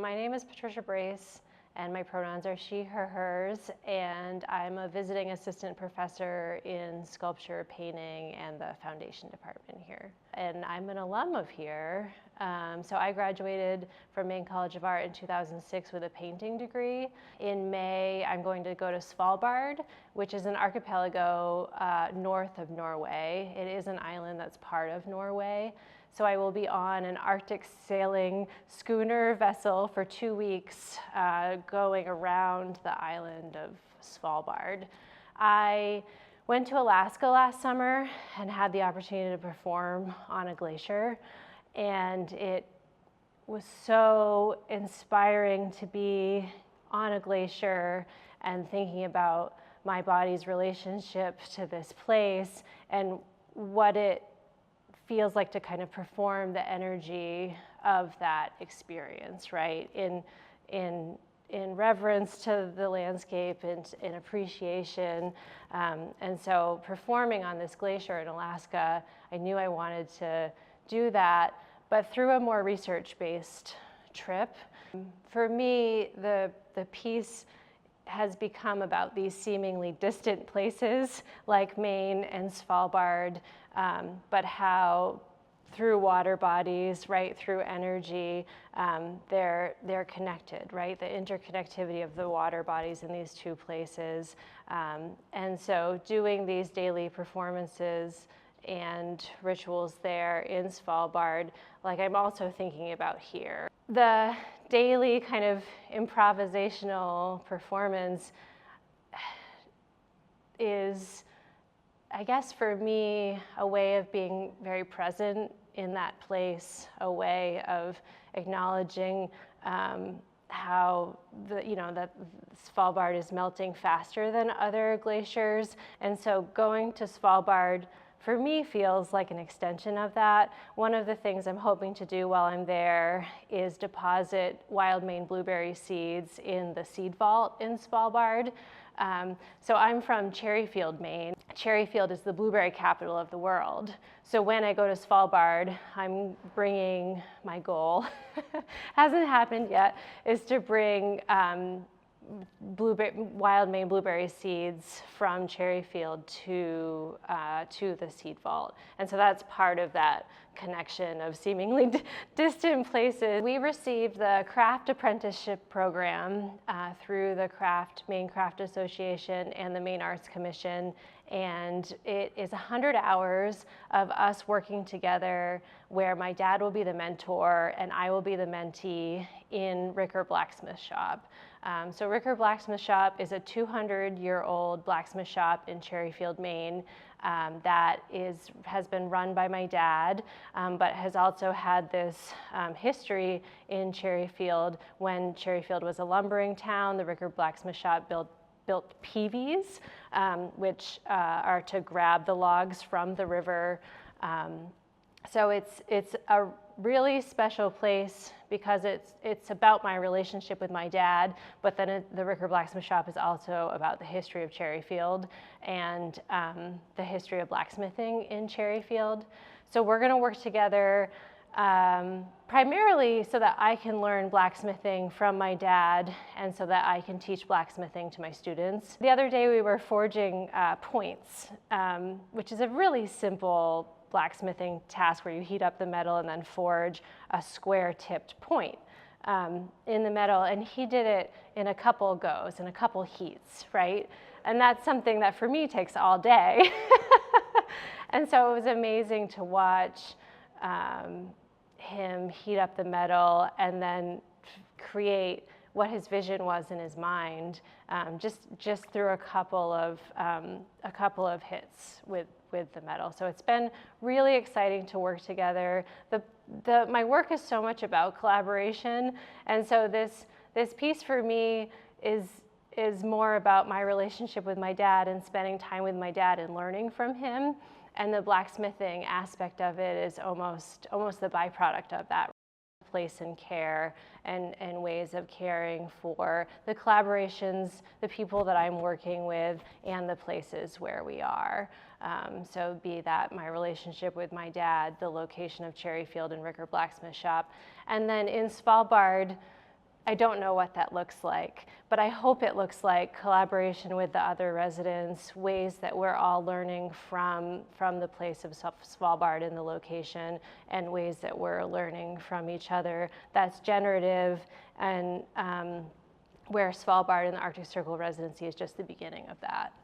My name is Patricia Brace, and my pronouns are she, her, hers, and I'm a visiting assistant professor in sculpture, painting, and the foundation department here. And I'm an alum of here. So I graduated from Maine College of Art in 2006 with a painting degree. In May, I'm going to go to Svalbard, which is an archipelago north of Norway. It is an island that's part of Norway. So I will be on an Arctic sailing schooner vessel for 2 weeks, going around the island of Svalbard. I went to Alaska last summer and had the opportunity to perform on a glacier, and it was so inspiring to be on a glacier and thinking about my body's relationship to this place and what it feels like to kind of perform the energy of that experience, right? In reverence to the landscape and in appreciation. And so performing on this glacier in Alaska, I knew I wanted to do that, but through a more research-based trip. For me, the piece has become about these seemingly distant places like Maine and Svalbard, but how through water bodies, right, through energy, they're connected, right? The interconnectivity of the water bodies in these two places. And so doing these daily performances and rituals there in Svalbard, like I'm also thinking about here. The daily kind of improvisational performance is, I guess for me, a way of being very present in that place, a way of acknowledging how that Svalbard is melting faster than other glaciers. And so going to Svalbard for me feels like an extension of that. One of the things I'm hoping to do while I'm there is deposit wild Maine blueberry seeds in the seed vault in Svalbard. So I'm from Cherryfield, Maine. Cherryfield is the blueberry capital of the world. So when I go to Svalbard, I'm bringing, my goal, hasn't happened yet, is to bring wild Maine blueberry seeds from Cherryfield to the seed vault. And so that's part of that connection of seemingly distant places. We received the Craft Apprenticeship Program through the Maine Craft Association and the Maine Arts Commission. And it is 100 hours of us working together where my dad will be the mentor and I will be the mentee in Ricker Blacksmith Shop. So Ricker Blacksmith Shop is a 200-year-old blacksmith shop in Cherryfield, Maine, that has been run by my dad, but has also had this history in Cherryfield. When Cherryfield was a lumbering town, the Ricker Blacksmith Shop built peaveys, which are to grab the logs from the river. So it's a really special place because it's about my relationship with my dad, but then the Ricker Blacksmith Shop is also about the history of Cherryfield and the history of blacksmithing in Cherryfield. So we're gonna work together primarily so that I can learn blacksmithing from my dad and so that I can teach blacksmithing to my students. The other day we were forging points, which is a really simple blacksmithing task where you heat up the metal and then forge a square-tipped point in the metal. And he did it in a couple goes, in a couple heats, right? And that's something that for me takes all day. And so it was amazing to watch him heat up the metal and then create what his vision was in his mind, just through a couple of hits with the metal. So it's been really exciting to work together. My work is so much about collaboration, and so this piece for me is more about my relationship with my dad and spending time with my dad and learning from him. And the blacksmithing aspect of it is almost the byproduct of that. Place and care and ways of caring for the collaborations, the people that I'm working with, and the places where we are. So be that my relationship with my dad, the location of Cherryfield and Ricker Blacksmith Shop. And then in Svalbard, I don't know what that looks like, but I hope it looks like collaboration with the other residents, ways that we're all learning from the place of Svalbard and the location, and ways that we're learning from each other. That's generative, and where Svalbard and the Arctic Circle Residency is just the beginning of that.